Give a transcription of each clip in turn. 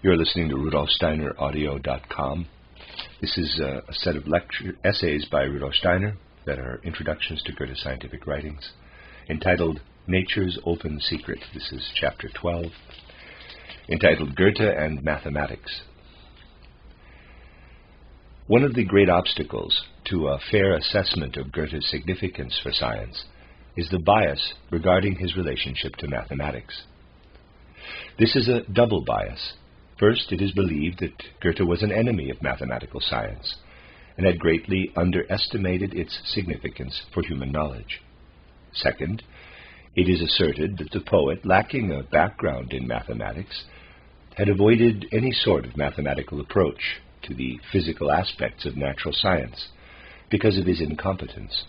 You're listening to Rudolf Steiner Audio.com. This is a set of essays by Rudolf Steiner that are introductions to Goethe's scientific writings, entitled Nature's Open Secret. This is chapter 12, entitled Goethe and Mathematics. One of the great obstacles to a fair assessment of Goethe's significance for science is the bias regarding his relationship to mathematics. This is a double bias. First, it is believed that Goethe was an enemy of mathematical science and had greatly underestimated its significance for human knowledge. Second, it is asserted that the poet, lacking a background in mathematics, had avoided any sort of mathematical approach to the physical aspects of natural science because of his incompetence.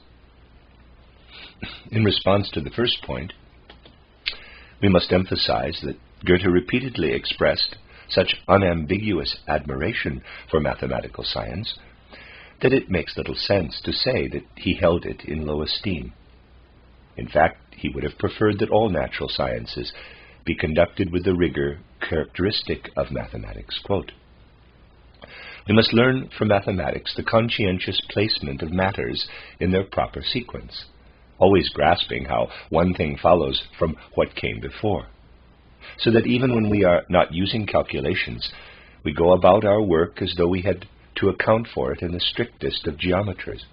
In response to the first point, we must emphasize that Goethe repeatedly expressed such unambiguous admiration for mathematical science that it makes little sense to say that he held it in low esteem. In fact, he would have preferred that all natural sciences be conducted with the rigor characteristic of mathematics. Quote, "We must learn from mathematics the conscientious placement of matters in their proper sequence, always grasping how one thing follows from what came before, so that even when we are not using calculations, we go about our work as though we had to account for it in the strictest of geometers,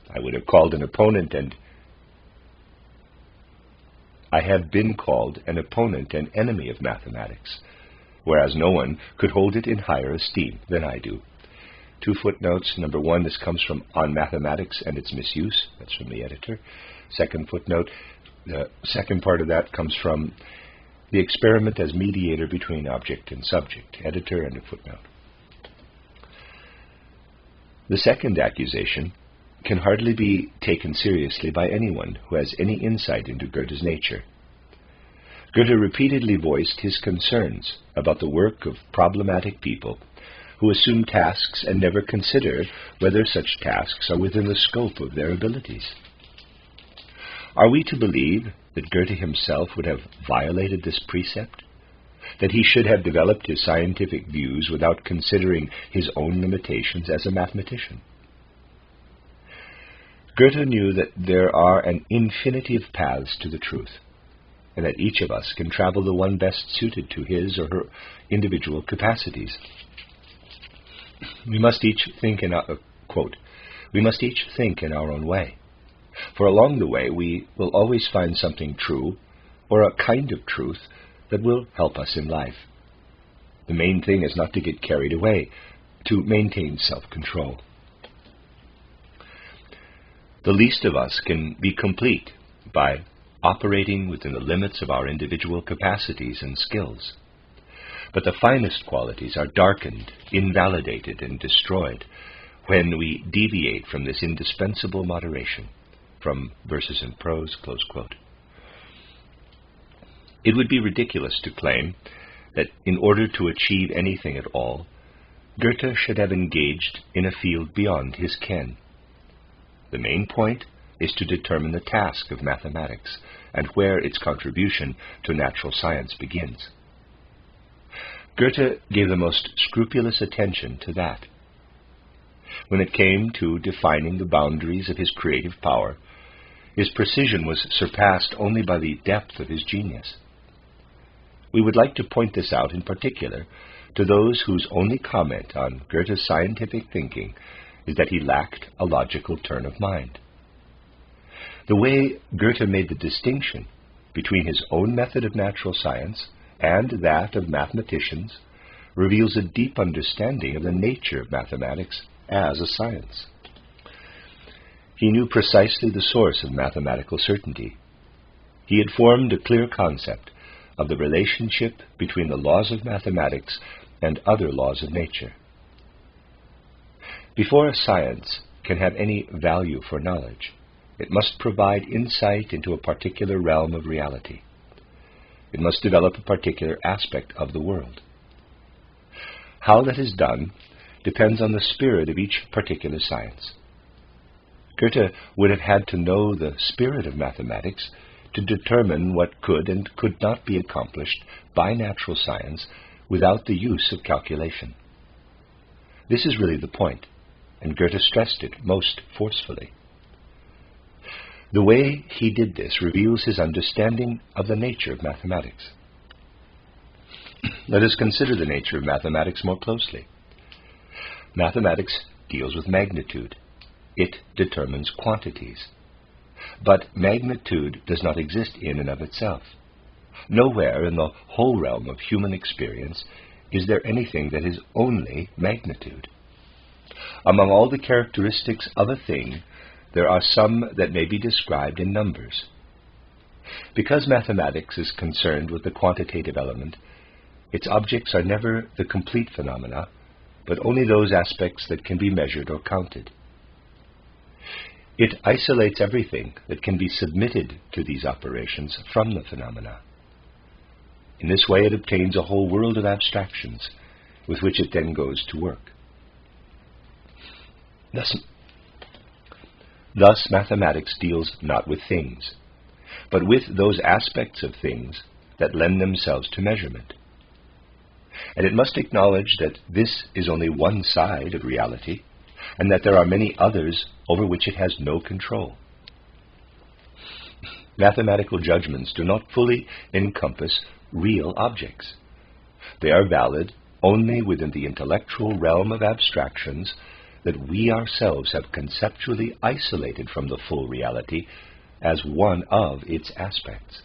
I would have called an opponent I have been called an opponent and enemy of mathematics, whereas no one could hold it in higher esteem than I do." 2 footnotes. Number 1, this comes from On Mathematics and Its Misuse. That's from the editor. Second footnote, the second part of that comes from The Experiment as Mediator Between Object and Subject, editor, and a footnote. The second accusation can hardly be taken seriously by anyone who has any insight into Goethe's nature. Goethe repeatedly voiced his concerns about the work of problematic people who assume tasks and never consider whether such tasks are within the scope of their abilities. Are we to believe that Goethe himself would have violated this precept? That he should have developed his scientific views without considering his own limitations as a mathematician? Goethe knew that there are an infinity of paths to the truth, and that each of us can travel the one best suited to his or her individual capacities. We must each think in our own way, for along the way we will always find something true, or a kind of truth that will help us in life. The main thing is not to get carried away, to maintain self-control. The least of us can be complete by operating within the limits of our individual capacities and skills. But the finest qualities are darkened, invalidated, and destroyed when we deviate from this indispensable moderation. From Verses in Prose, close quote. It would be ridiculous to claim that in order to achieve anything at all, Goethe should have engaged in a field beyond his ken. The main point is to determine the task of mathematics and where its contribution to natural science begins. Goethe gave the most scrupulous attention to that. When it came to defining the boundaries of his creative power, his precision was surpassed only by the depth of his genius. We would like to point this out in particular to those whose only comment on Goethe's scientific thinking is that he lacked a logical turn of mind. The way Goethe made the distinction between his own method of natural science and that of mathematicians reveals a deep understanding of the nature of mathematics as a science. He knew precisely the source of mathematical certainty. He had formed a clear concept of the relationship between the laws of mathematics and other laws of nature. Before a science can have any value for knowledge, it must provide insight into a particular realm of reality. It must develop a particular aspect of the world. How that is done depends on the spirit of each particular science. Goethe would have had to know the spirit of mathematics to determine what could and could not be accomplished by natural science without the use of calculation. This is really the point, and Goethe stressed it most forcefully. The way he did this reveals his understanding of the nature of mathematics. Let us consider the nature of mathematics more closely. Mathematics deals with magnitude. It determines quantities. But magnitude does not exist in and of itself. Nowhere in the whole realm of human experience is there anything that is only magnitude. Among all the characteristics of a thing, there are some that may be described in numbers. Because mathematics is concerned with the quantitative element, its objects are never the complete phenomena, but only those aspects that can be measured or counted. It isolates everything that can be submitted to these operations from the phenomena. In this way it obtains a whole world of abstractions with which it then goes to work. Thus mathematics deals not with things, but with those aspects of things that lend themselves to measurement. And it must acknowledge that this is only one side of reality, and that there are many others over which it has no control. Mathematical judgments do not fully encompass real objects. They are valid only within the intellectual realm of abstractions that we ourselves have conceptually isolated from the full reality as one of its aspects.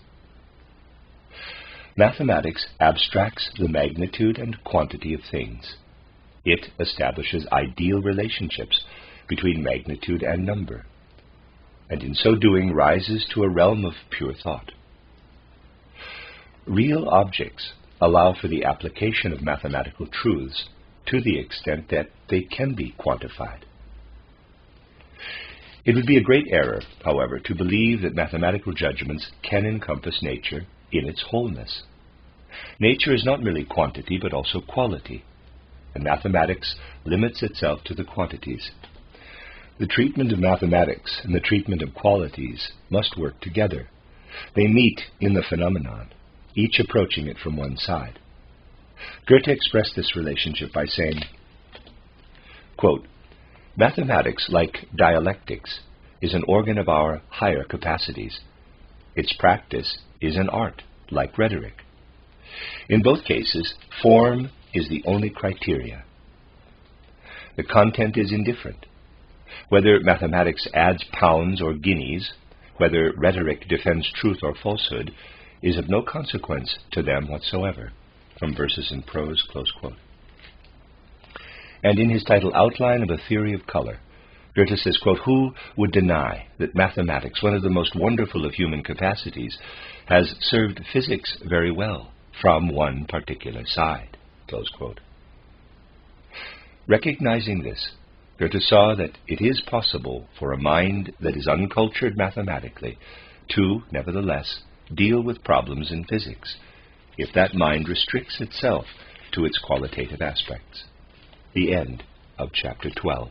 Mathematics abstracts the magnitude and quantity of things. It establishes ideal relationships between magnitude and number, and in so doing rises to a realm of pure thought. Real objects allow for the application of mathematical truths to the extent that they can be quantified. It would be a great error, however, to believe that mathematical judgments can encompass nature in its wholeness. Nature is not merely quantity, but also quality, and mathematics limits itself to the quantities. The treatment of mathematics and the treatment of qualities must work together. They meet in the phenomenon, each approaching it from one side. Goethe expressed this relationship by saying, quote, "Mathematics, like dialectics, is an organ of our higher capacities. Its practice is an art, like rhetoric. In both cases, form is the only criteria. The content is indifferent. Whether mathematics adds pounds or guineas, whether rhetoric defends truth or falsehood, is of no consequence to them whatsoever." From Verses in Prose, close quote. And in his title, Outline of a Theory of Color, Goethe says, quote, "Who would deny that mathematics, one of the most wonderful of human capacities, has served physics very well from one particular side?" Close quote. Recognizing this, Goethe saw that it is possible for a mind that is uncultured mathematically to, nevertheless, deal with problems in physics, if that mind restricts itself to its qualitative aspects. The end of Chapter 12.